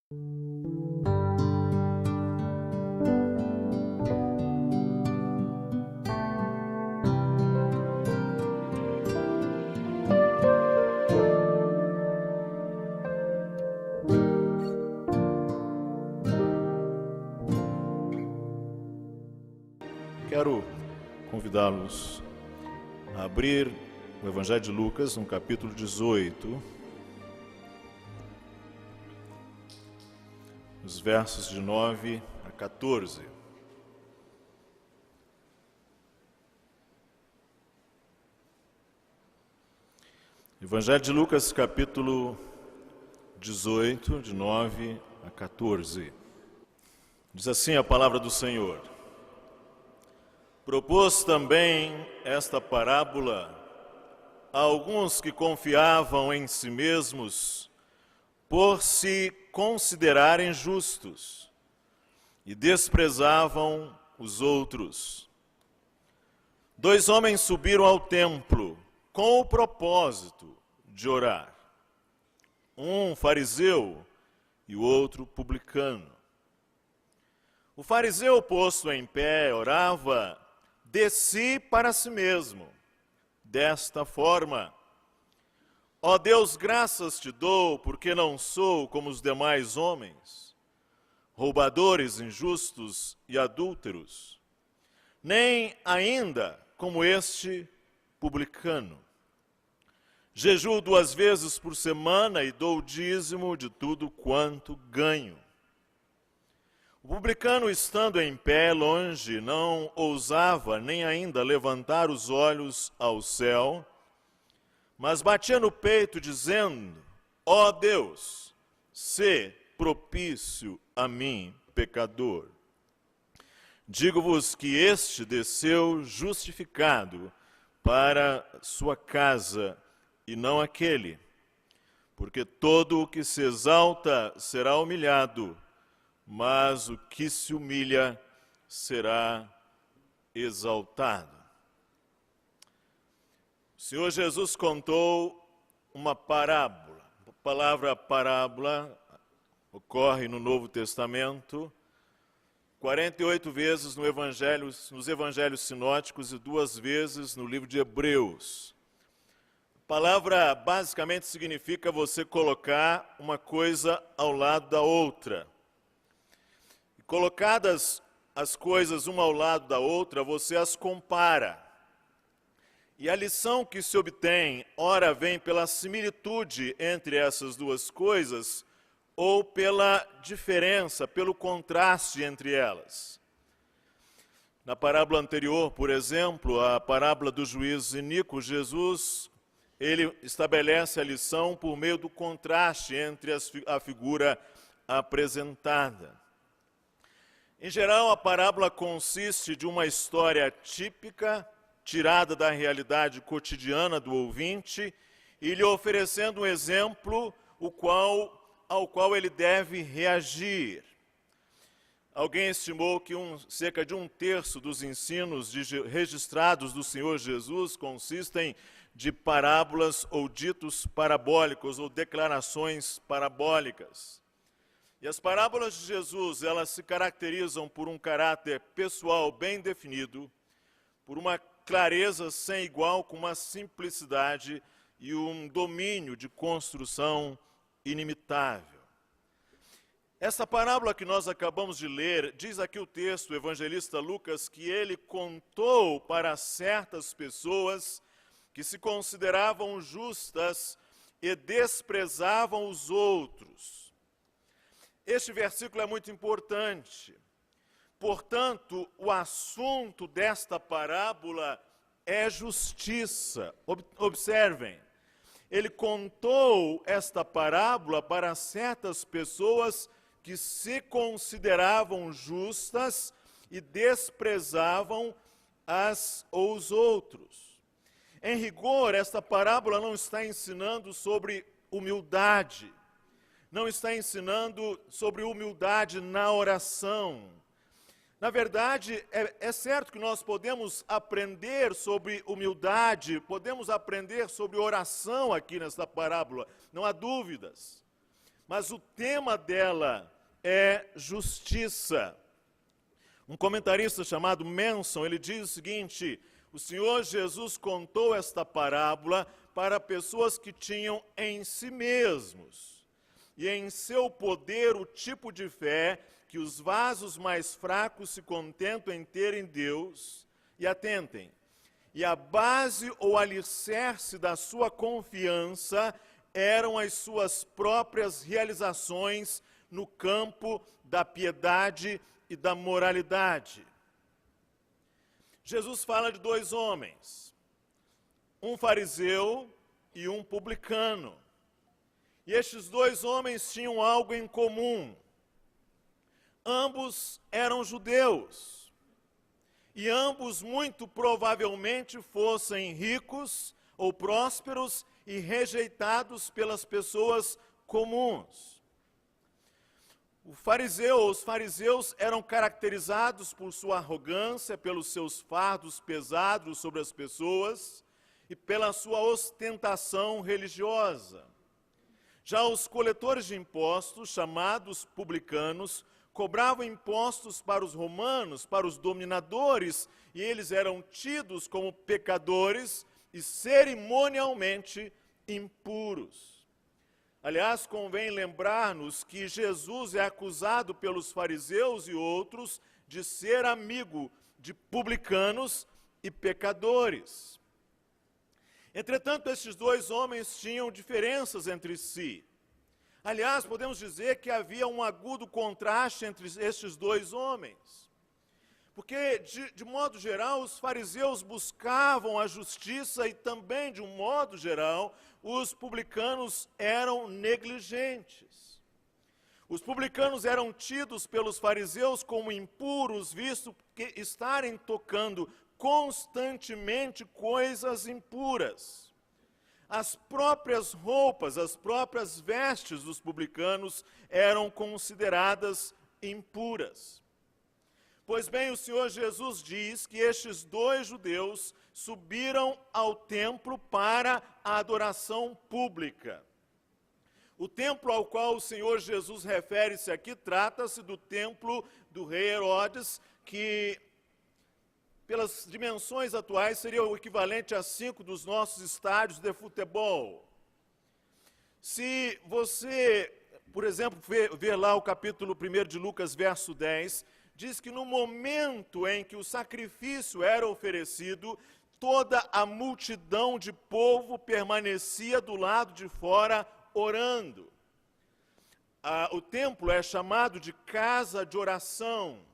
Quero convidá-los a abrir o Evangelho de Lucas, no capítulo 18, os versos de 9 a 14. Evangelho de Lucas, capítulo 18, de 9 a 14. Diz assim a palavra do Senhor: Propôs também esta parábola a alguns que confiavam em si mesmos por se considerarem justos e desprezavam os outros. 2 homens subiram ao templo com o propósito de orar, um fariseu e o outro publicano. O fariseu, posto em pé, orava de si para si mesmo, desta forma: Ó Deus, graças te dou, porque não sou como os demais homens, roubadores, injustos e adúlteros, nem ainda como este publicano. Jejuo 2 vezes por semana e dou o dízimo de tudo quanto ganho. O publicano, estando em pé longe, não ousava nem ainda levantar os olhos ao céu, mas batia no peito, dizendo: Ó Deus, sê propício a mim, pecador. Digo-vos que este desceu justificado para sua casa, e não aquele, porque todo o que se exalta será humilhado, mas o que se humilha será exaltado. O Senhor Jesus contou uma parábola. A palavra parábola ocorre no Novo Testamento 48 vezes nos evangelhos sinóticos e 2 vezes no livro de Hebreus. A palavra basicamente significa você colocar uma coisa ao lado da outra. Colocadas as coisas uma ao lado da outra, você as compara. E a lição que se obtém, ora vem pela similitude entre essas duas coisas, ou pela diferença, pelo contraste entre elas. Na parábola anterior, por exemplo, a parábola do juiz iníquo, Jesus, ele estabelece a lição por meio do contraste entre a figura apresentada. Em geral, a parábola consiste de uma história típica, tirada da realidade cotidiana do ouvinte, e lhe oferecendo um exemplo ao qual ele deve reagir. Alguém estimou que cerca de 1/3 dos ensinos registrados do Senhor Jesus consistem de parábolas ou ditos parabólicos ou declarações parabólicas. E as parábolas de Jesus, elas se caracterizam por um caráter pessoal bem definido, por uma clareza sem igual, com uma simplicidade e um domínio de construção inimitável. Essa parábola que nós acabamos de ler, diz aqui o texto, o evangelista Lucas, que ele contou para certas pessoas que se consideravam justas e desprezavam os outros. Este versículo é muito importante. Portanto, o assunto desta parábola é justiça. Observem, ele contou esta parábola para certas pessoas que se consideravam justas e desprezavam os outros. Em rigor, esta parábola não está ensinando sobre humildade, não está ensinando sobre humildade na oração. Na verdade, é certo que nós podemos aprender sobre humildade, podemos aprender sobre oração aqui nesta parábola, não há dúvidas. mas o tema dela é justiça. Um comentarista chamado Manson, ele diz o seguinte: o Senhor Jesus contou esta parábola para pessoas que tinham em si mesmos e em seu poder o tipo de fé que os vasos mais fracos se contentam em ter em Deus. E atentem, e a base ou alicerce da sua confiança eram as suas próprias realizações no campo da piedade e da moralidade. Jesus fala de dois homens, um fariseu e um publicano. E estes dois homens tinham algo em comum. Ambos eram judeus. E ambos muito provavelmente fossem ricos ou prósperos e rejeitados pelas pessoas comuns. Os fariseus eram caracterizados por sua arrogância, pelos seus fardos pesados sobre as pessoas e pela sua ostentação religiosa. Já os coletores de impostos, chamados publicanos, cobravam impostos para os romanos, para os dominadores, e eles eram tidos como pecadores e cerimonialmente impuros. Aliás, convém lembrar-nos que Jesus é acusado pelos fariseus e outros de ser amigo de publicanos e pecadores. Entretanto, estes dois homens tinham diferenças entre si. Aliás, podemos dizer que havia um agudo contraste entre estes dois homens. Porque, de modo geral, os fariseus buscavam a justiça e também, de um modo geral, os publicanos eram negligentes. Os publicanos eram tidos pelos fariseus como impuros, visto que estarem tocando constantemente coisas impuras. As próprias roupas, as próprias vestes dos publicanos eram consideradas impuras. Pois bem, o Senhor Jesus diz que estes dois judeus subiram ao templo para a adoração pública. O templo ao qual o Senhor Jesus refere-se aqui trata-se do templo do rei Herodes, que pelas dimensões atuais, seria o equivalente a 5 dos nossos estádios de futebol. Se você, por exemplo, ver lá o capítulo 1 de Lucas, verso 10, diz que no momento em que o sacrifício era oferecido, toda a multidão de povo permanecia do lado de fora orando. O templo é chamado de casa de oração,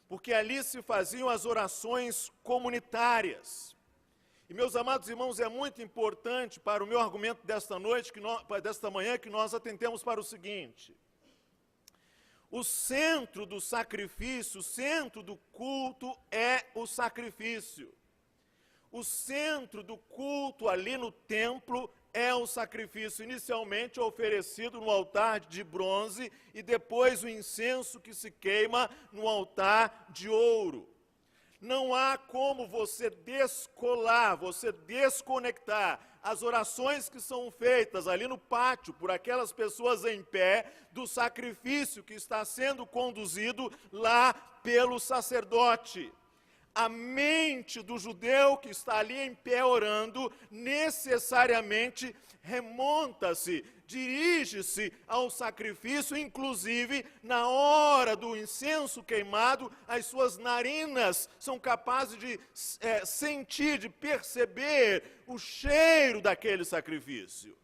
porque ali se faziam as orações comunitárias. E, meus amados irmãos, é muito importante para o meu argumento desta noite, desta manhã, que nós atentemos para o seguinte: o centro do sacrifício, o centro do culto é o sacrifício. O centro do culto ali no templo é o sacrifício inicialmente oferecido no altar de bronze e depois o incenso que se queima no altar de ouro. Não há como você descolar, você desconectar as orações que são feitas ali no pátio por aquelas pessoas em pé do sacrifício que está sendo conduzido lá pelo sacerdote. A mente do judeu que está ali em pé orando, necessariamente remonta-se, dirige-se ao sacrifício, inclusive na hora do incenso queimado, as suas narinas são capazes de sentir, de perceber o cheiro daquele sacrifício.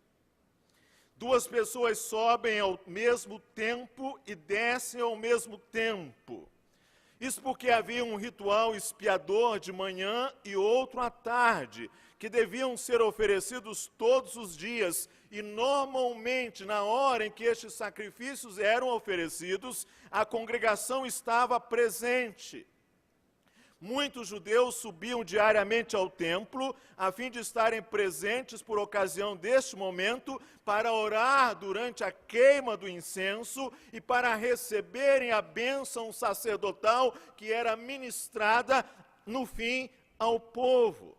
Duas pessoas sobem ao mesmo tempo e descem ao mesmo tempo. Isso porque havia um ritual expiador de manhã e outro à tarde, que deviam ser oferecidos todos os dias, e normalmente, na hora em que estes sacrifícios eram oferecidos, a congregação estava presente. Muitos judeus subiam diariamente ao templo, a fim de estarem presentes por ocasião deste momento, para orar durante a queima do incenso e para receberem a bênção sacerdotal que era ministrada no fim ao povo.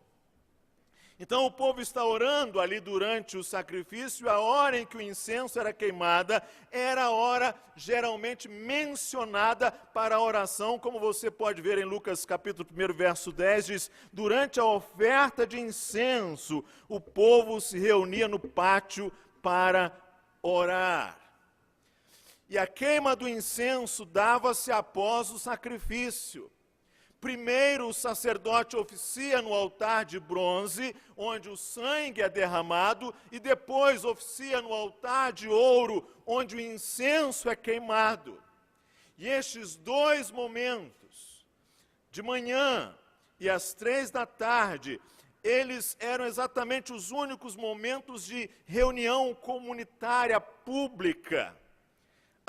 Então o povo está orando ali durante o sacrifício, a hora em que o incenso era queimada, era a hora geralmente mencionada para a oração, como você pode ver em Lucas capítulo 1, verso 10, diz, durante a oferta de incenso, o povo se reunia no pátio para orar. E a queima do incenso dava-se após o sacrifício. Primeiro o sacerdote oficia no altar de bronze, onde o sangue é derramado, e depois oficia no altar de ouro, onde o incenso é queimado. E estes dois momentos, de manhã e às 3 da tarde, eles eram exatamente os únicos momentos de reunião comunitária pública.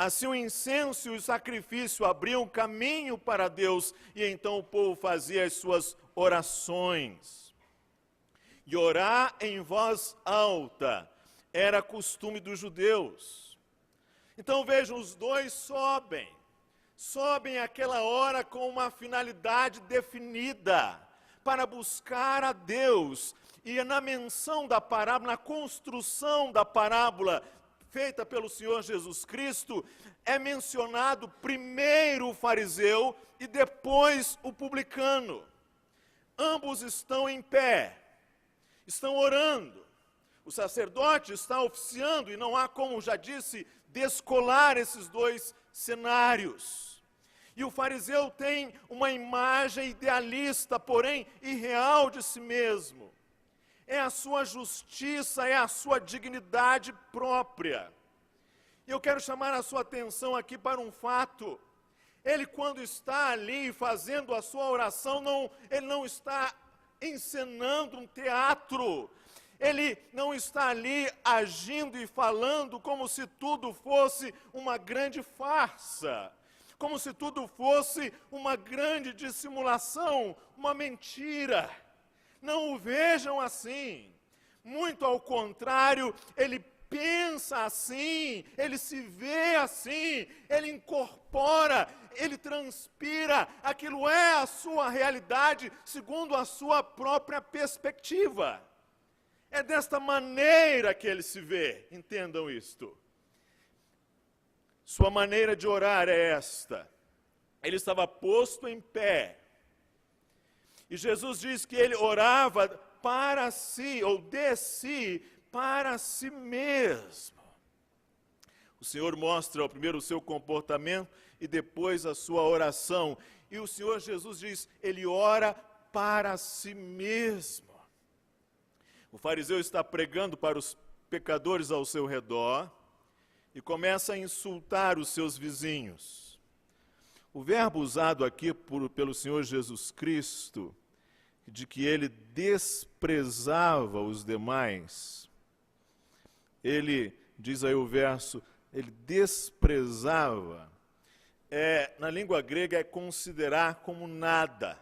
Assim o incenso e o sacrifício abriam caminho para Deus, e então o povo fazia as suas orações. E orar em voz alta era costume dos judeus. Então vejam, os dois sobem àquela hora com uma finalidade definida, para buscar a Deus. E na menção da parábola, na construção da parábola, feita pelo Senhor Jesus Cristo, é mencionado primeiro o fariseu e depois o publicano. Ambos estão em pé, estão orando. O sacerdote está oficiando e não há como, já disse, descolar esses dois cenários. E o fariseu tem uma imagem idealista, porém irreal de si mesmo. É a sua justiça, é a sua dignidade própria. E eu quero chamar a sua atenção aqui para um fato. Ele, quando está ali fazendo a sua oração, ele não está encenando um teatro. Ele não está ali agindo e falando como se tudo fosse uma grande farsa, como se tudo fosse uma grande dissimulação, uma mentira. Não o vejam assim. Muito ao contrário, ele pensa assim, ele se vê assim, ele incorpora, ele transpira, aquilo é a sua realidade segundo a sua própria perspectiva. É desta maneira que ele se vê, entendam isto. Sua maneira de orar é esta. Ele estava posto em pé. E Jesus diz que ele orava para si, ou de si, para si mesmo. O Senhor mostra primeiro o seu comportamento e depois a sua oração. E o Senhor Jesus diz, ele ora para si mesmo. O fariseu está pregando para os pecadores ao seu redor e começa a insultar os seus vizinhos. O verbo usado aqui pelo Senhor Jesus Cristo, de que ele desprezava os demais, ele, diz aí o verso, ele desprezava, na língua grega é considerar como nada.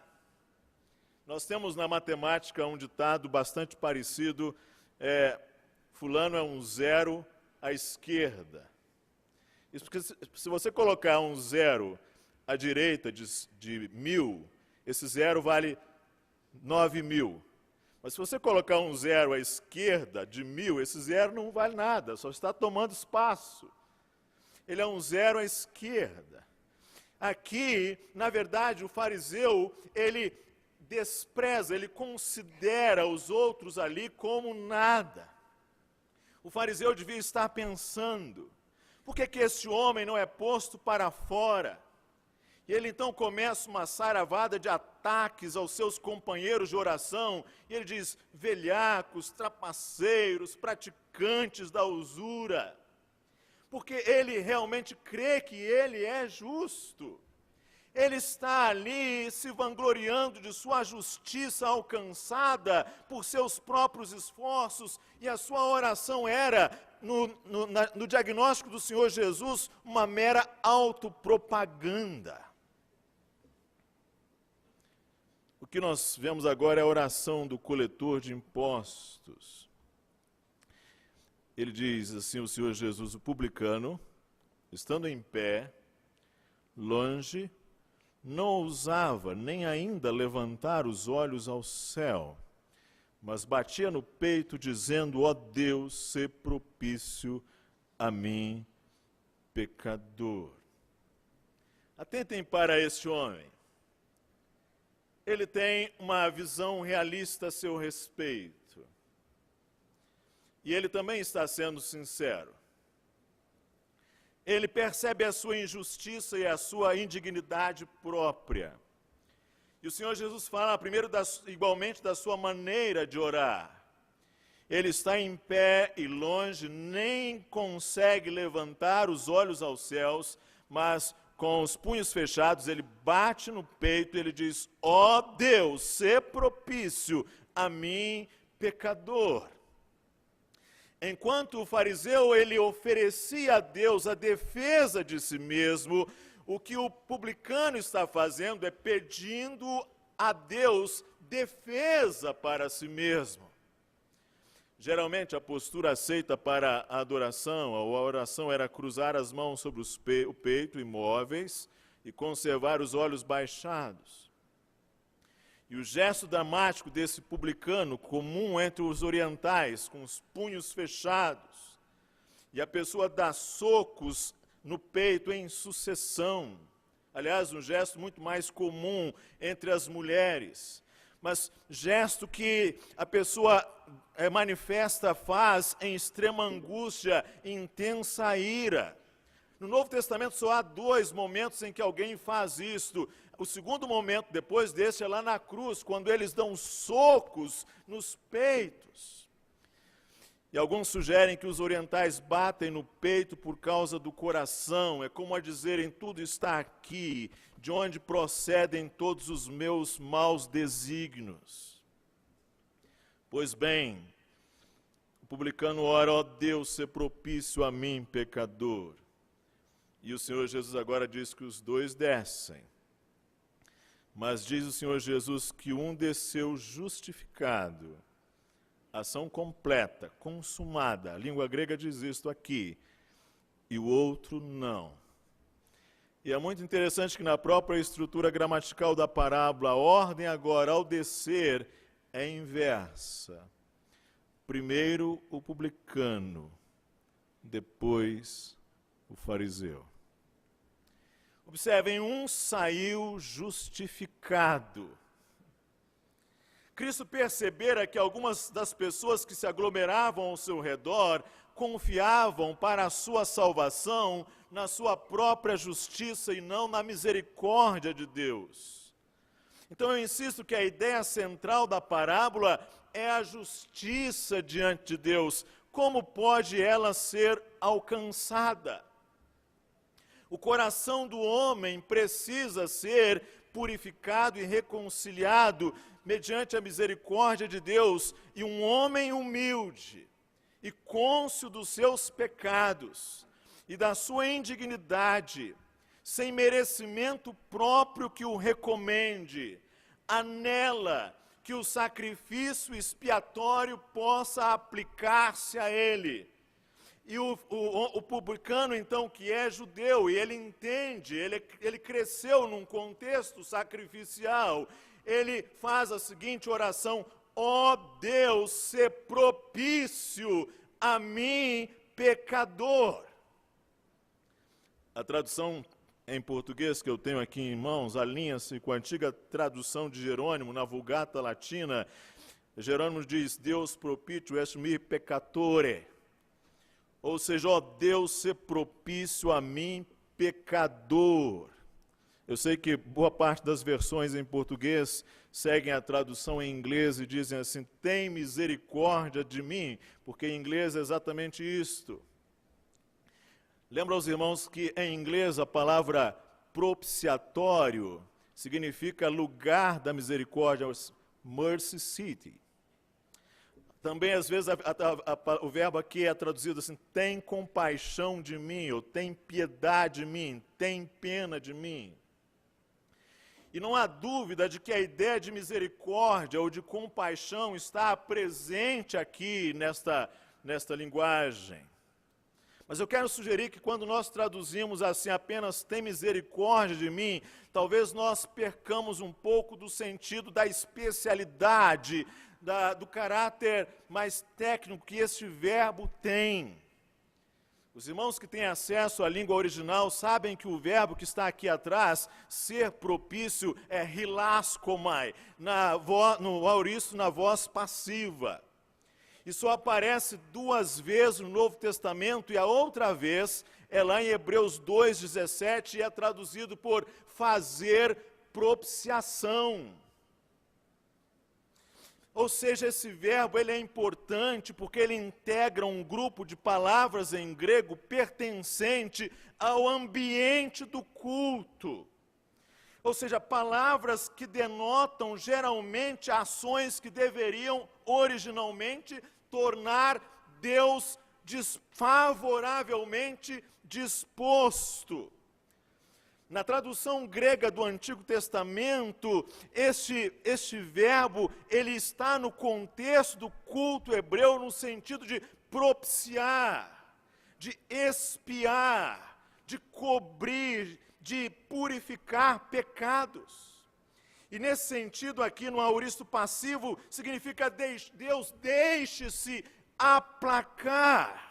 Nós temos na matemática um ditado bastante parecido, fulano é um zero à esquerda. Isso porque se você colocar um zero à direita de 1000, esse zero vale 9.000. Mas se você colocar um zero à esquerda de 1000, esse zero não vale nada, só está tomando espaço. Ele é um zero à esquerda. Aqui, na verdade, o fariseu, ele despreza, ele considera os outros ali como nada. O fariseu devia estar pensando, por que esse homem não é posto para fora? E ele então começa uma saravada de ataques aos seus companheiros de oração, e ele diz, velhacos, trapaceiros, praticantes da usura, porque ele realmente crê que ele é justo. Ele está ali se vangloriando de sua justiça alcançada por seus próprios esforços, e a sua oração era, no diagnóstico do Senhor Jesus, uma mera autopropaganda. O que nós vemos agora é a oração do coletor de impostos. Ele diz assim, o Senhor Jesus, o publicano, estando em pé, longe, não ousava nem ainda levantar os olhos ao céu, mas batia no peito, dizendo: ó Deus, sê propício a mim, pecador. Atentem para este homem. Ele tem uma visão realista a seu respeito. E ele também está sendo sincero. Ele percebe a sua injustiça e a sua indignidade própria. E o Senhor Jesus fala primeiro igualmente da sua maneira de orar. Ele está em pé e longe, nem consegue levantar os olhos aos céus, mas com os punhos fechados, ele bate no peito e ele diz: ó Deus, sê propício a mim, pecador. Enquanto o fariseu, ele oferecia a Deus a defesa de si mesmo, o que o publicano está fazendo é pedindo a Deus defesa para si mesmo. Geralmente a postura aceita para a adoração, a oração era cruzar as mãos sobre o peito, imóveis, e conservar os olhos baixados. E o gesto dramático desse publicano, comum entre os orientais, com os punhos fechados, e a pessoa dá socos no peito em sucessão. Aliás, um gesto muito mais comum entre as mulheres, mas gesto que a pessoa manifesta, faz em extrema angústia, intensa ira. No Novo Testamento só há 2 momentos em que alguém faz isto. O segundo momento, depois desse, é lá na cruz, quando eles dão socos nos peitos. E alguns sugerem que os orientais batem no peito por causa do coração. É como a dizerem: tudo está aqui, de onde procedem todos os meus maus desígnios. Pois bem, o publicano ora: ó Deus, sê propício a mim, pecador. E o Senhor Jesus agora diz que os 2 descem. Mas diz o Senhor Jesus que um desceu justificado, ação completa, consumada. A língua grega diz isto aqui, e o outro não. E é muito interessante que na própria estrutura gramatical da parábola, a ordem agora ao descer é inversa. Primeiro o publicano, depois o fariseu. Observem, um saiu justificado. Cristo percebera que algumas das pessoas que se aglomeravam ao seu redor confiavam para a sua salvação na sua própria justiça e não na misericórdia de Deus. Então eu insisto que a ideia central da parábola é a justiça diante de Deus. Como pode ela ser alcançada? O coração do homem precisa ser purificado e reconciliado mediante a misericórdia de Deus, e um homem humilde e cônscio dos seus pecados e da sua indignidade, sem merecimento próprio que o recomende, anela que o sacrifício expiatório possa aplicar-se a ele. E o publicano, então, que é judeu, e ele entende, ele cresceu num contexto sacrificial, ele faz a seguinte oração: ó Deus, sê propício a mim, pecador. A tradução em português que eu tenho aqui em mãos alinha-se com a antiga tradução de Jerônimo, na Vulgata Latina. Jerônimo diz: Deus propitio est mi peccatore. Ou seja, ó Deus, sê propício a mim, pecador. Eu sei que boa parte das versões em português seguem a tradução em inglês e dizem assim: tem misericórdia de mim, porque em inglês é exatamente isto. Lembra aos irmãos que em inglês a palavra propiciatório significa lugar da misericórdia, mercy seat. Também, às vezes, o verbo aqui é traduzido assim: tem compaixão de mim, ou tem piedade de mim, tem pena de mim. E não há dúvida de que a ideia de misericórdia ou de compaixão está presente aqui nesta linguagem. Mas eu quero sugerir que quando nós traduzimos assim apenas tem misericórdia de mim, talvez nós percamos um pouco do sentido da especialidade do caráter mais técnico que este verbo tem. Os irmãos que têm acesso à língua original sabem que o verbo que está aqui atrás, ser propício, é hilaskomai, no auristo, na voz passiva. E só aparece 2 vezes no Novo Testamento, e a outra vez é lá em Hebreus 2,17, e é traduzido por fazer propiciação. Ou seja, esse verbo ele é importante porque ele integra um grupo de palavras em grego pertencente ao ambiente do culto. Ou seja, palavras que denotam geralmente ações que deveriam originalmente tornar Deus desfavoravelmente disposto. Na tradução grega do Antigo Testamento, este verbo, ele está no contexto do culto hebreu no sentido de propiciar, de expiar, de cobrir, de purificar pecados. E nesse sentido aqui no auristo passivo, significa Deus deixe-se aplacar.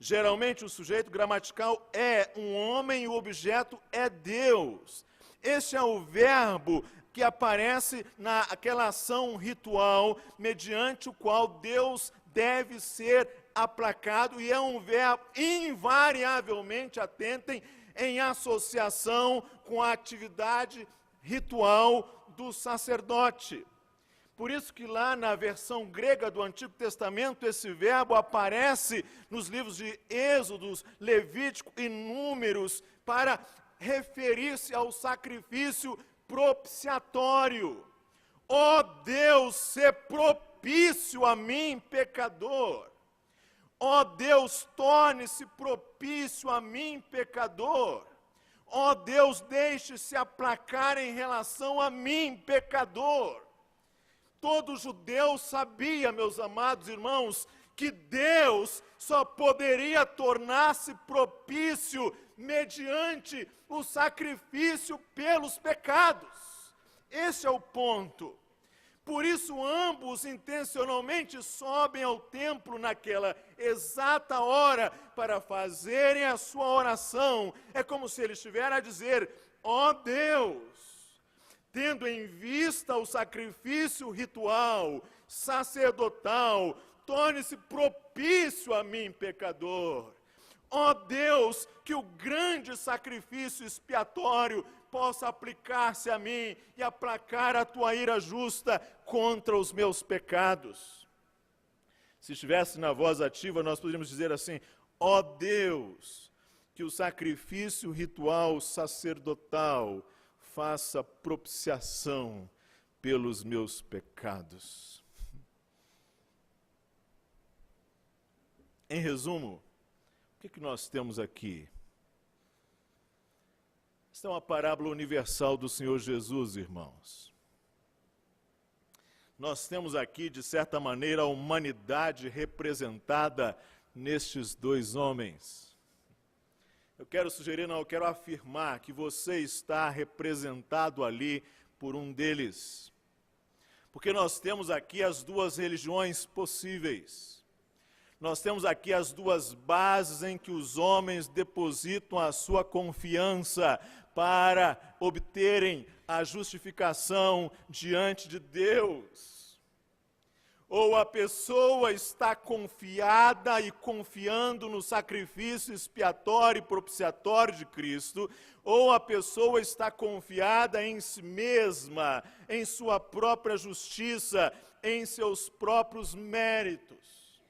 Geralmente o sujeito gramatical é um homem e o objeto é Deus. Este é o verbo que aparece naquela ação ritual, mediante o qual Deus deve ser aplacado, e é um verbo invariavelmente, atentem, em associação com a atividade ritual do sacerdote. Por isso que lá na versão grega do Antigo Testamento, esse verbo aparece nos livros de Êxodos, Levítico e Números, para referir-se ao sacrifício propiciatório. Ó Deus, ser propício a mim, pecador. Ó Deus, torne-se propício a mim, pecador. Ó Deus, deixe-se aplacar em relação a mim, pecador. Todo judeu sabia, meus amados irmãos, que Deus só poderia tornar-se propício mediante o sacrifício pelos pecados. Esse é o ponto. Por isso, ambos intencionalmente sobem ao templo naquela exata hora para fazerem a sua oração. É como se ele estivesse a dizer: ó Deus, tendo em vista o sacrifício ritual, sacerdotal, torne-se propício a mim, pecador. Ó Deus, que o grande sacrifício expiatório possa aplicar-se a mim e aplacar a tua ira justa contra os meus pecados. Se estivesse na voz ativa, nós poderíamos dizer assim: ó Deus, que o sacrifício ritual sacerdotal faça propiciação pelos meus pecados. Em resumo, o que nós temos aqui? Esta é uma parábola universal do Senhor Jesus, irmãos. Nós temos aqui, de certa maneira, a humanidade representada nestes 2 homens. Eu quero sugerir, não, eu quero afirmar que você está representado ali por um deles. Porque nós temos aqui as 2 religiões possíveis. Nós temos aqui as 2 bases em que os homens depositam a sua confiança para obterem a justificação diante de Deus. Ou a pessoa está confiada e confiando no sacrifício expiatório e propiciatório de Cristo, ou a pessoa está confiada em si mesma, em sua própria justiça, em seus próprios méritos.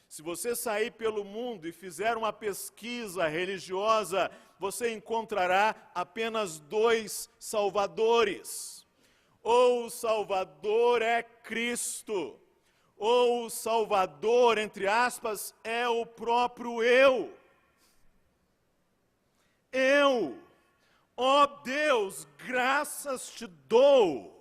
Se você sair pelo mundo e fizer uma pesquisa religiosa, você encontrará apenas 2 salvadores. Ou o Salvador é Cristo, ou o Salvador, entre aspas, é o próprio eu. Eu, ó Deus, graças te dou,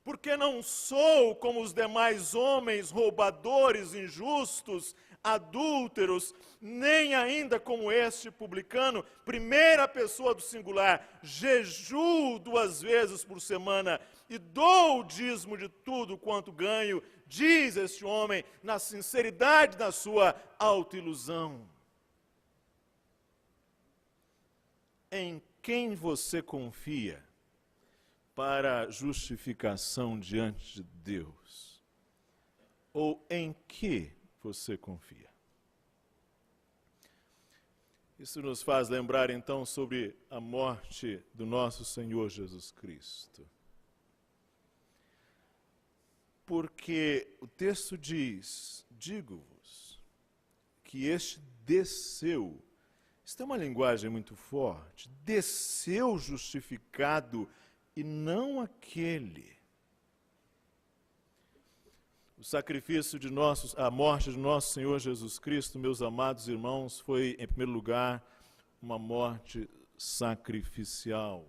porque não sou como os demais homens roubadores, injustos, adúlteros, nem ainda como este publicano, primeira pessoa do singular, jejuo 2 vezes por semana e dou o dízimo de tudo quanto ganho, diz este homem na sinceridade da sua autoilusão. Em quem você confia para justificação diante de Deus? Ou em que você confia? Isso nos faz lembrar então sobre a morte do nosso Senhor Jesus Cristo. Porque o texto diz, digo-vos, que este desceu. Isso é uma linguagem muito forte. Desceu justificado e não aquele. O sacrifício a morte de nosso Senhor Jesus Cristo, meus amados irmãos, foi, em primeiro lugar, uma morte sacrificial.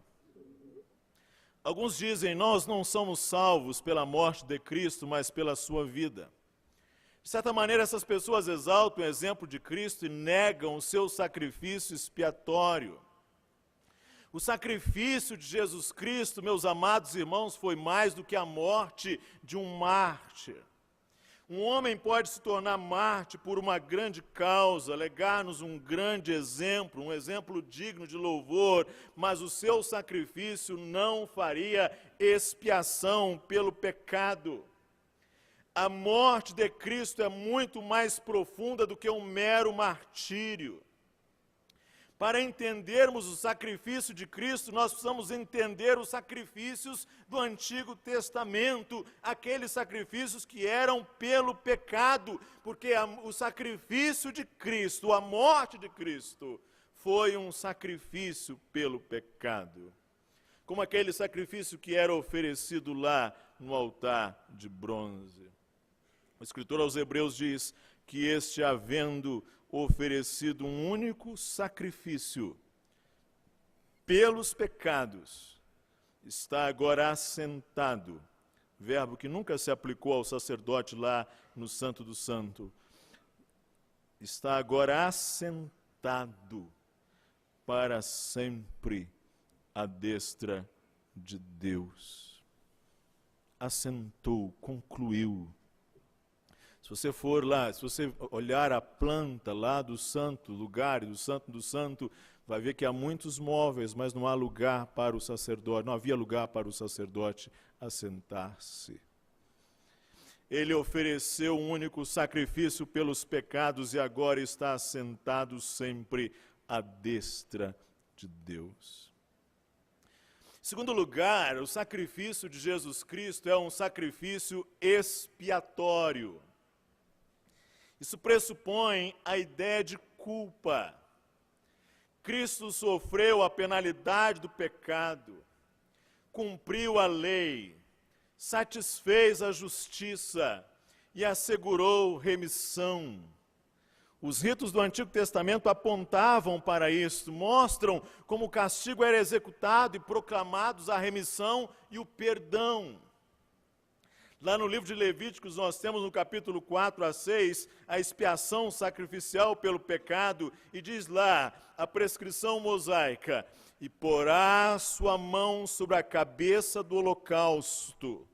Alguns dizem, nós não somos salvos pela morte de Cristo, mas pela sua vida. De certa maneira, essas pessoas exaltam o exemplo de Cristo e negam o seu sacrifício expiatório. O sacrifício de Jesus Cristo, meus amados irmãos, foi mais do que a morte de um mártir. Um homem pode se tornar mártir por uma grande causa, legar-nos um grande exemplo, um exemplo digno de louvor, mas o seu sacrifício não faria expiação pelo pecado. A morte de Cristo é muito mais profunda do que um mero martírio. Para entendermos o sacrifício de Cristo, nós precisamos entender os sacrifícios do Antigo Testamento, aqueles sacrifícios que eram pelo pecado, porque o sacrifício de Cristo, a morte de Cristo, foi um sacrifício pelo pecado. Como aquele sacrifício que era oferecido lá no altar de bronze. O escritor aos Hebreus diz que este, havendo oferecido um único sacrifício pelos pecados, está agora assentado, verbo que nunca se aplicou ao sacerdote lá no Santo do Santo, está agora assentado para sempre à destra de Deus. Assentou, concluiu. Se você for lá, se você olhar a planta lá do santo lugar, do santo, vai ver que há muitos móveis, mas não há lugar para o sacerdote, não havia lugar para o sacerdote assentar-se. Ele ofereceu um único sacrifício pelos pecados e agora está assentado sempre à destra de Deus. Em segundo lugar, o sacrifício de Jesus Cristo é um sacrifício expiatório. Isso pressupõe a ideia de culpa. Cristo sofreu a penalidade do pecado, cumpriu a lei, satisfez a justiça e assegurou remissão. Os ritos do Antigo Testamento apontavam para isso, mostram como o castigo era executado e proclamados a remissão e o perdão. Lá no livro de Levíticos, nós temos no capítulo 4 a 6, a expiação sacrificial pelo pecado, e diz lá, a prescrição mosaica, e porá sua mão sobre a cabeça do holocausto,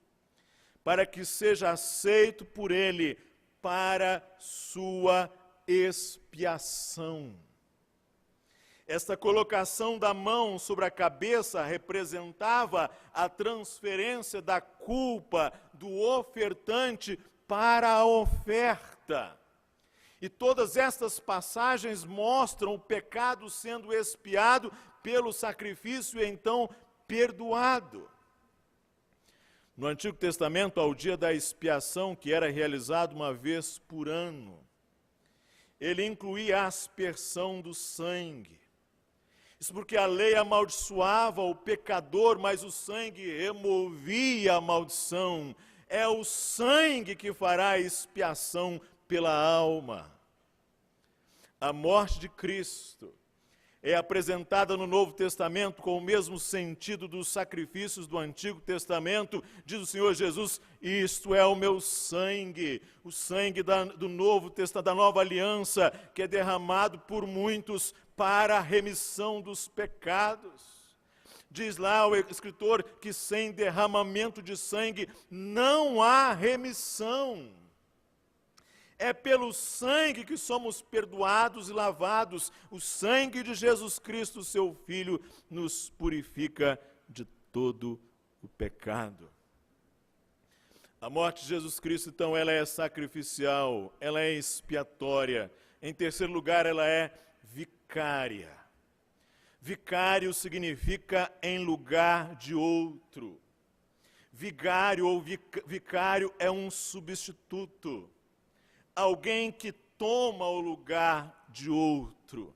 para que seja aceito por ele para sua expiação. Esta colocação da mão sobre a cabeça representava a transferência da culpa do ofertante para a oferta. E todas estas passagens mostram o pecado sendo expiado pelo sacrifício e então perdoado. No Antigo Testamento, ao dia da expiação, que era realizado uma vez por ano, ele incluía a aspersão do sangue. Isso porque a lei amaldiçoava o pecador, mas o sangue removia a maldição. É o sangue que fará a expiação pela alma. A morte de Cristo é apresentada no Novo Testamento com o mesmo sentido dos sacrifícios do Antigo Testamento, diz o Senhor Jesus: isto é o meu sangue, o sangue do Novo Testamento, da nova aliança, que é derramado por muitos para a remissão dos pecados. Diz lá o escritor que sem derramamento de sangue não há remissão. É pelo sangue que somos perdoados e lavados. O sangue de Jesus Cristo, seu Filho, nos purifica de todo o pecado. A morte de Jesus Cristo, então, ela é sacrificial, ela é expiatória. Em terceiro lugar, ela é vicária. Vicário significa em lugar de outro. Vigário ou vicário é um substituto. Alguém que toma o lugar de outro.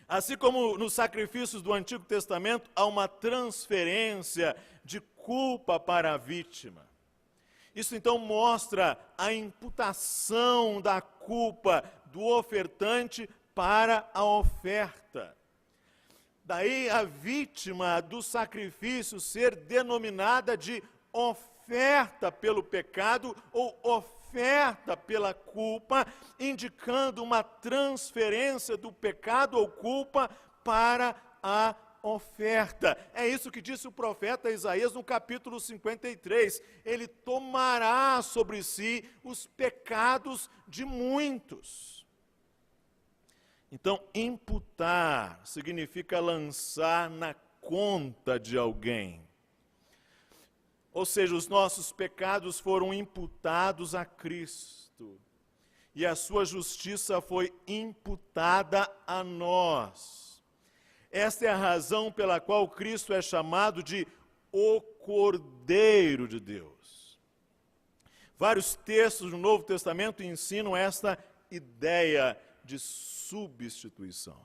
Assim como nos sacrifícios do Antigo Testamento, há uma transferência de culpa para a vítima. Isso então mostra a imputação da culpa do ofertante para a oferta. Daí a vítima do sacrifício ser denominada de oferta pelo pecado ou oferta pela culpa, indicando uma transferência do pecado ou culpa para a oferta. É isso que disse o profeta Isaías no capítulo 53. Ele tomará sobre si os pecados de muitos. Então, imputar significa lançar na conta de alguém. Ou seja, os nossos pecados foram imputados a Cristo. E a sua justiça foi imputada a nós. Esta é a razão pela qual Cristo é chamado de o Cordeiro de Deus. Vários textos do Novo Testamento ensinam esta ideia de substituição.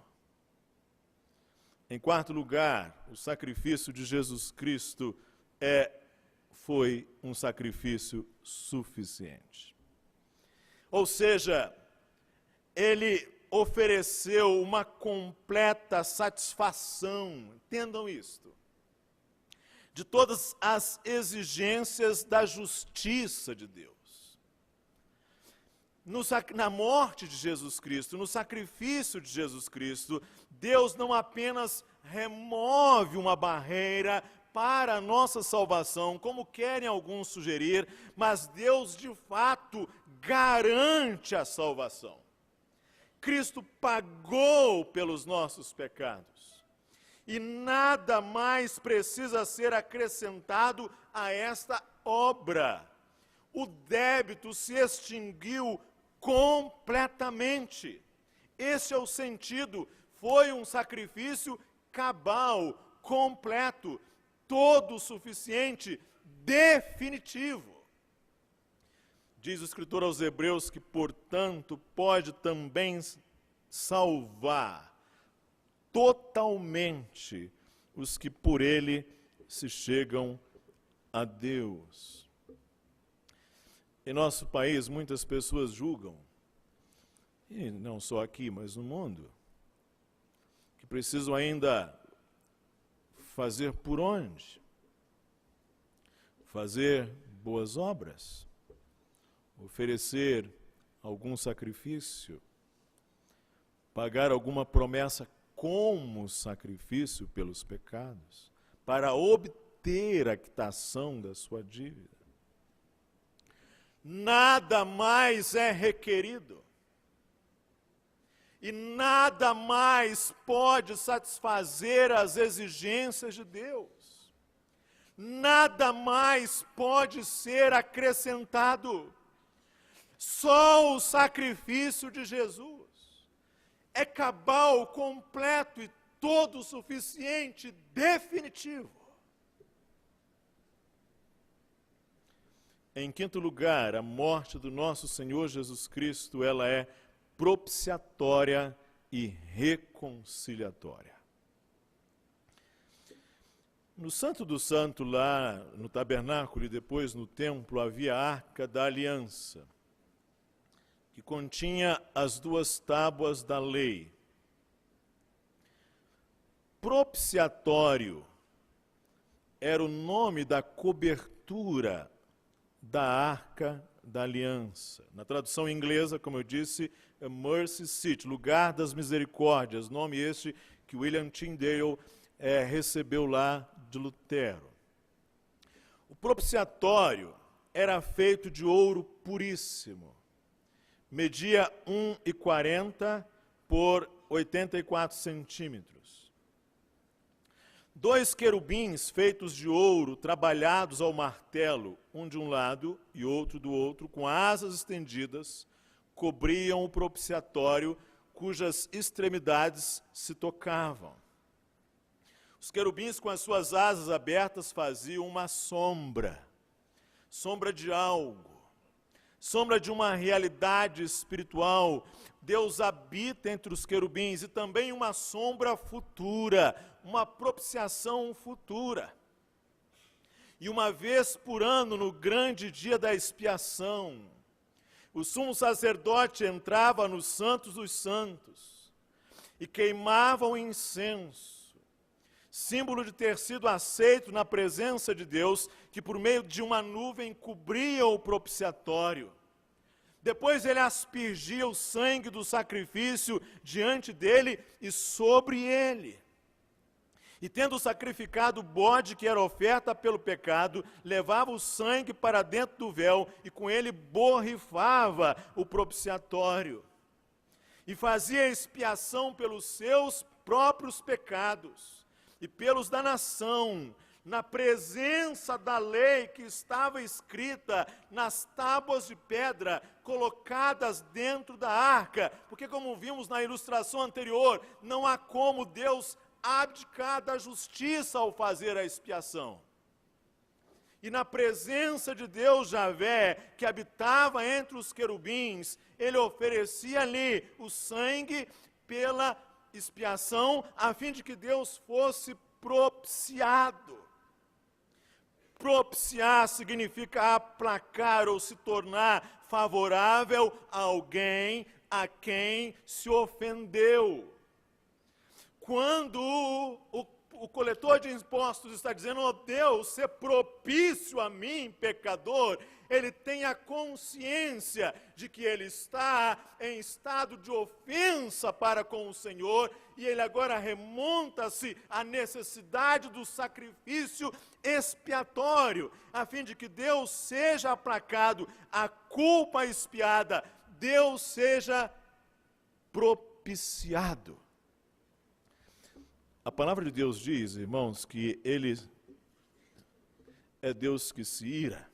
Em quarto lugar, o sacrifício de Jesus Cristo foi um sacrifício suficiente. Ou seja, ele ofereceu uma completa satisfação, entendam isto, de todas as exigências da justiça de Deus. Na morte de Jesus Cristo, no sacrifício de Jesus Cristo, Deus não apenas remove uma barreira para a nossa salvação, como querem alguns sugerir, mas Deus de fato garante a salvação. Cristo pagou pelos nossos pecados. E nada mais precisa ser acrescentado a esta obra. O débito se extinguiu completamente. Esse é o sentido. Foi um sacrifício cabal, completo, todo o suficiente, definitivo. Diz o escritor aos Hebreus que, portanto, pode também salvar totalmente os que por ele se chegam a Deus. Em nosso país, muitas pessoas julgam, e não só aqui, mas no mundo, que precisam ainda fazer por onde? Fazer boas obras, oferecer algum sacrifício, pagar alguma promessa como sacrifício pelos pecados, para obter a quitação da sua dívida. Nada mais é requerido. E nada mais pode satisfazer as exigências de Deus. Nada mais pode ser acrescentado. Só o sacrifício de Jesus é cabal, completo e todo suficiente, definitivo. Em quinto lugar, a morte do nosso Senhor Jesus Cristo, ela é propiciatória e reconciliatória. No Santo do Santo, lá no tabernáculo e depois no templo, havia a Arca da Aliança, que continha as 2 tábuas da lei. propiciatório era o nome da cobertura da Arca da Aliança. Na tradução inglesa, como eu disse, é Mercy Seat, lugar das misericórdias, nome este que William Tyndale recebeu lá de Lutero. O propiciatório era feito de ouro puríssimo. Media 1,40 por 84 centímetros. 2 querubins feitos de ouro, trabalhados ao martelo, um de um lado e outro do outro, com asas estendidas, cobriam o propiciatório, cujas extremidades se tocavam. Os querubins, com as suas asas abertas, faziam uma sombra de algo, sombra de uma realidade espiritual. Deus habita entre os querubins, e também uma sombra futura, uma propiciação futura. E uma vez por ano, no grande dia da expiação, o sumo sacerdote entrava nos santos dos santos e queimava o incenso, símbolo de ter sido aceito na presença de Deus, que por meio de uma nuvem cobria o propiciatório. Depois ele aspergia o sangue do sacrifício diante dele e sobre ele. E tendo sacrificado o bode que era oferta pelo pecado, levava o sangue para dentro do véu e com ele borrifava o propiciatório. E fazia expiação pelos seus próprios pecados e pelos da nação, na presença da lei que estava escrita nas tábuas de pedra, colocadas dentro da arca. Porque, como vimos na ilustração anterior, não há como Deus abdicar da justiça ao fazer a expiação. E na presença de Deus Javé, que habitava entre os querubins, ele oferecia ali o sangue pela expiação, a fim de que Deus fosse propiciado. Propiciar significa aplacar ou se tornar favorável a alguém a quem se ofendeu. Quando o coletor de impostos está dizendo: oh Deus, ser propício a mim, pecador, ele tem a consciência de que ele está em estado de ofensa para com o Senhor, e ele agora remonta-se à necessidade do sacrifício expiatório, a fim de que Deus seja aplacado, a culpa expiada, Deus seja propiciado. A palavra de Deus diz, irmãos, que Ele é Deus que se ira,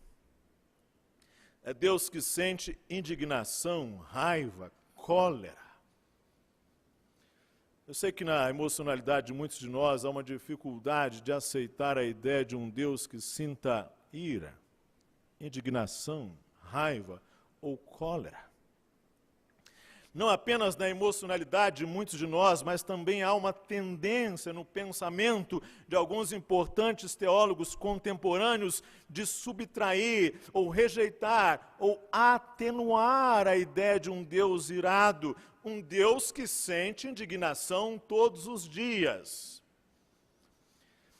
é Deus que sente indignação, raiva, cólera. Eu sei que na emocionalidade de muitos de nós há uma dificuldade de aceitar a ideia de um Deus que sinta ira, indignação, raiva ou cólera. Não apenas na emocionalidade de muitos de nós, mas também há uma tendência no pensamento de alguns importantes teólogos contemporâneos de subtrair, ou rejeitar, ou atenuar a ideia de um Deus irado, um Deus que sente indignação todos os dias.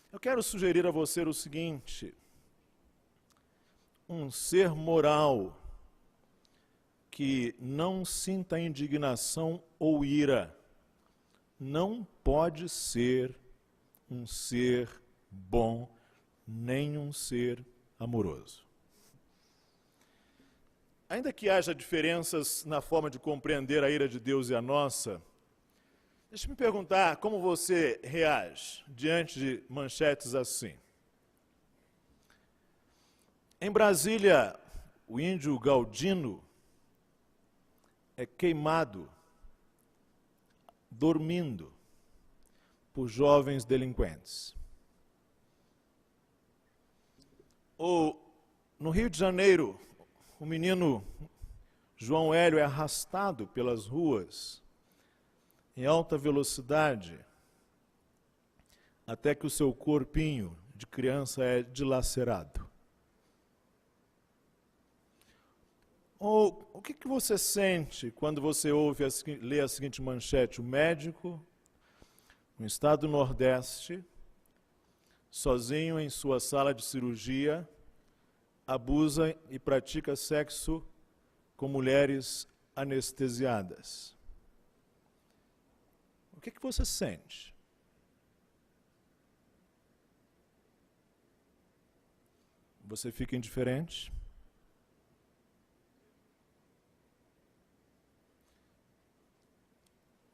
Eu quero sugerir a você o seguinte: um ser moral que não sinta indignação ou ira, não pode ser um ser bom, nem um ser amoroso. Ainda que haja diferenças na forma de compreender a ira de Deus e a nossa, deixe-me perguntar como você reage diante de manchetes assim. Em Brasília, o índio Galdino é queimado, dormindo, por jovens delinquentes. Ou, no Rio de Janeiro, o menino João Hélio é arrastado pelas ruas, em alta velocidade, até que o seu corpinho de criança é dilacerado. Ou o que você sente quando você lê a seguinte manchete: o médico no estado do Nordeste, sozinho em sua sala de cirurgia, abusa e pratica sexo com mulheres anestesiadas. O que você sente? Você fica indiferente?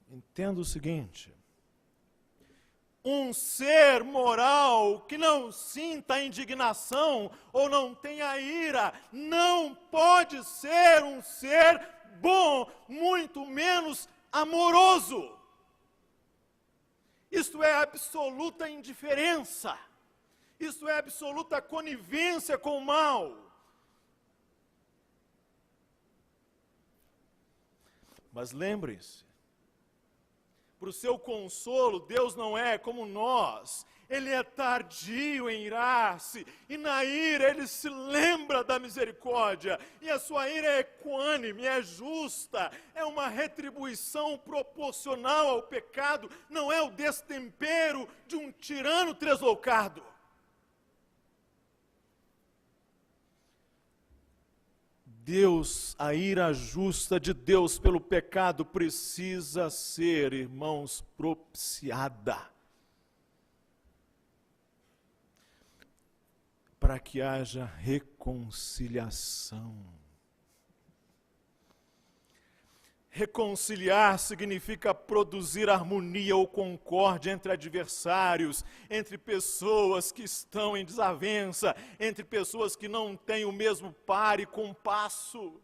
Entenda o seguinte: um ser moral que não sinta indignação ou não tenha ira, não pode ser um ser bom, muito menos amoroso. Isto é absoluta indiferença. Isto é absoluta conivência com o mal. Mas lembre-se, para o seu consolo, Deus não é como nós. Ele é tardio em irar-se, e na ira ele se lembra da misericórdia, e a sua ira é equânime, é justa, é uma retribuição proporcional ao pecado, não é o destempero de um tirano tresloucado. Deus, a ira justa de Deus pelo pecado precisa ser, irmãos, propiciada, para que haja reconciliação. Reconciliar significa produzir harmonia ou concórdia entre adversários, entre pessoas que estão em desavença, entre pessoas que não têm o mesmo par e compasso.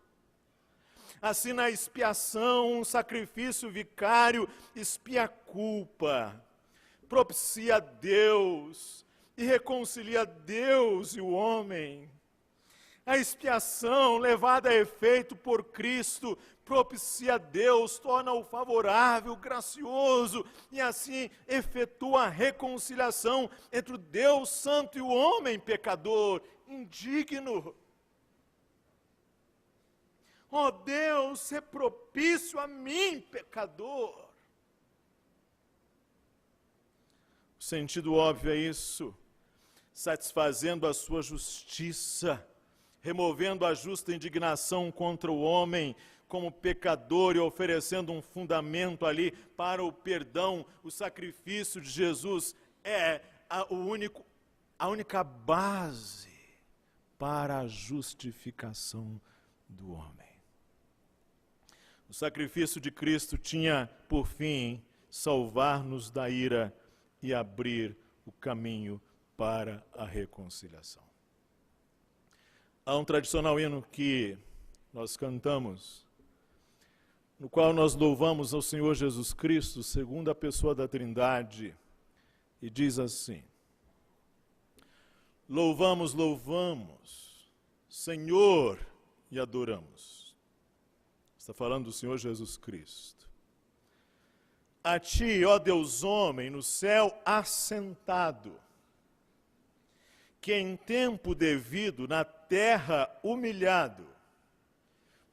Assim, na expiação, um sacrifício vicário expia a culpa, propicia Deus e reconcilia Deus e o homem. A expiação levada a efeito por Cristo propicia Deus, torna-o favorável, gracioso, e assim efetua a reconciliação entre o Deus santo e o homem pecador, indigno. Ó Deus, se propício a mim, pecador. O sentido óbvio é isso, satisfazendo a sua justiça, removendo a justa indignação contra o homem como pecador e oferecendo um fundamento ali para o perdão. O sacrifício de Jesus é a única base para a justificação do homem. O sacrifício de Cristo tinha por fim salvar-nos da ira e abrir o caminho para a reconciliação. Há um tradicional hino que nós cantamos, no qual nós louvamos ao Senhor Jesus Cristo, segunda pessoa da Trindade, e diz assim: louvamos, louvamos, Senhor, e adoramos. Está falando do Senhor Jesus Cristo. A ti, ó Deus homem, no céu assentado, que em tempo devido na terra humilhado,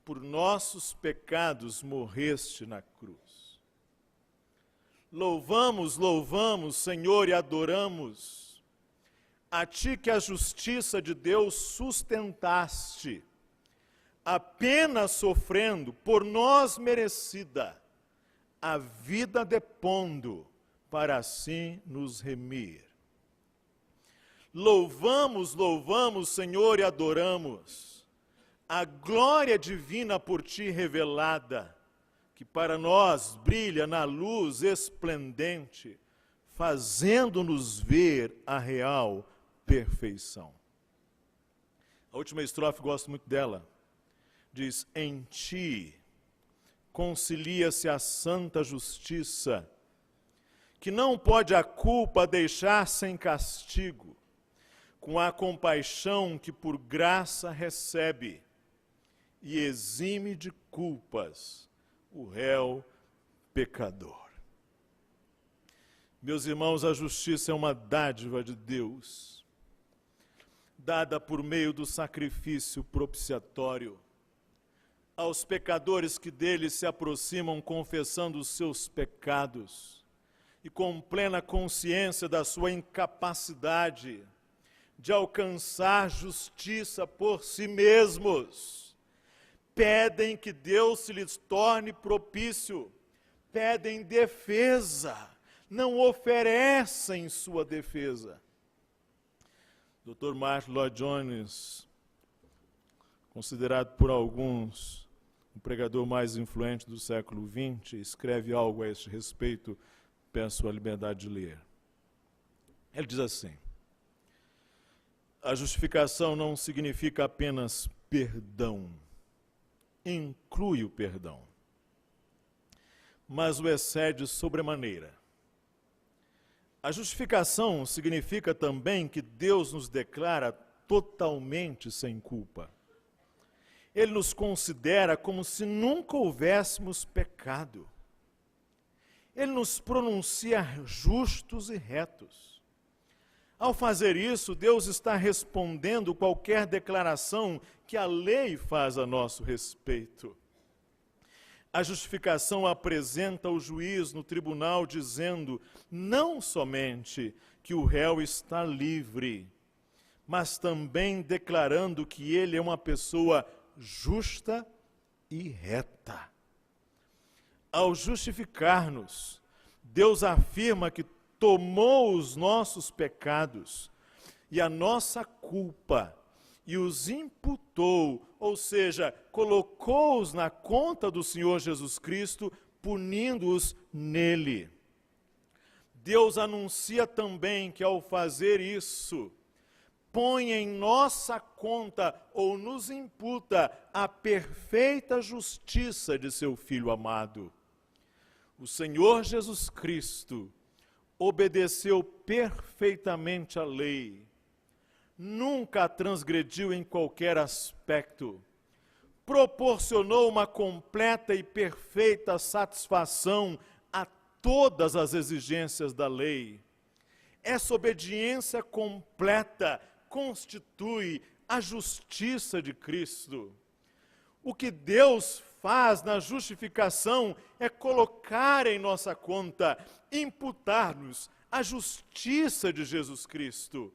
por nossos pecados morreste na cruz. Louvamos, louvamos, Senhor, e adoramos a ti que a justiça de Deus sustentaste, a pena sofrendo por nós merecida, a vida depondo para assim nos remir. Louvamos, louvamos, Senhor, e adoramos a glória divina por ti revelada, que para nós brilha na luz esplendente, fazendo-nos ver a real perfeição. A última estrofe, gosto muito dela, diz: em ti concilia-se a santa justiça, que não pode a culpa deixar sem castigo, com a compaixão que por graça recebe, e exime de culpas o réu pecador. Meus irmãos, a justiça é uma dádiva de Deus, dada por meio do sacrifício propiciatório aos pecadores que dele se aproximam confessando os seus pecados e com plena consciência da sua incapacidade de alcançar justiça por si mesmos, pedem que Deus se lhes torne propício, pedem defesa, não oferecem sua defesa. Dr. Martin Lloyd Jones, considerado por alguns o pregador mais influente do século XX, escreve algo a este respeito, peço a liberdade de ler. Ele diz assim: a justificação não significa apenas perdão, inclui o perdão, mas o excede sobremaneira. A justificação significa também que Deus nos declara totalmente sem culpa. Ele nos considera como se nunca houvéssemos pecado. Ele nos pronuncia justos e retos. Ao fazer isso, Deus está respondendo qualquer declaração que a lei faz a nosso respeito. A justificação apresenta o juiz no tribunal dizendo não somente que o réu está livre, mas também declarando que ele é uma pessoa justa e reta. Ao justificar-nos, Deus afirma que tomou os nossos pecados e a nossa culpa e os imputou, ou seja, colocou-os na conta do Senhor Jesus Cristo, punindo-os nele. Deus anuncia também que ao fazer isso, põe em nossa conta ou nos imputa a perfeita justiça de seu Filho amado. O Senhor Jesus Cristo obedeceu perfeitamente a lei, nunca a transgrediu em qualquer aspecto, proporcionou uma completa e perfeita satisfação a todas as exigências da lei. Essa obediência completa constitui a justiça de Cristo. O que Deus faz na justificação é colocar em nossa conta, imputar-nos a justiça de Jesus Cristo.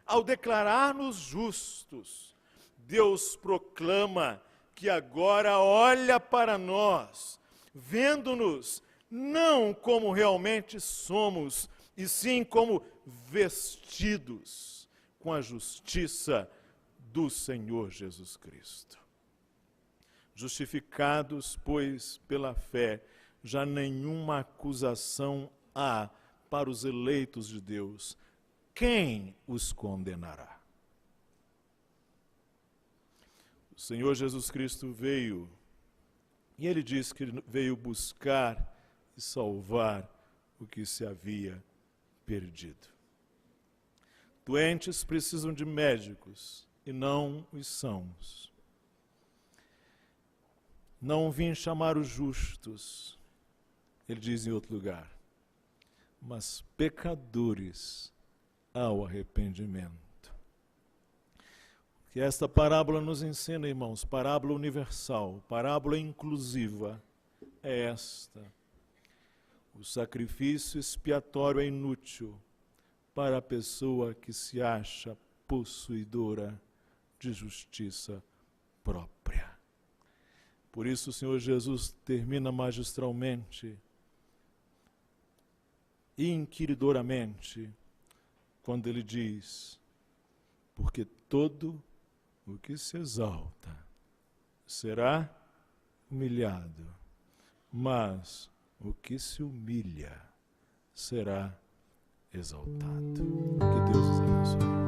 Ao declarar-nos justos, Deus proclama que agora olha para nós, vendo-nos não como realmente somos, e sim como vestidos com a justiça do Senhor Jesus Cristo. Justificados, pois, pela fé, já nenhuma acusação há para os eleitos de Deus. Quem os condenará? O Senhor Jesus Cristo veio, e Ele diz que veio buscar e salvar o que se havia perdido. Doentes precisam de médicos, e não os sãos. Não vim chamar os justos, ele diz em outro lugar, mas pecadores ao arrependimento. O que esta parábola nos ensina, irmãos, parábola universal, parábola inclusiva, é esta. O sacrifício expiatório é inútil para a pessoa que se acha possuidora de justiça própria. Por isso o Senhor Jesus termina magistralmente e inquiridoramente quando ele diz: porque todo o que se exalta será humilhado, mas o que se humilha será exaltado. Que Deus os abençoe.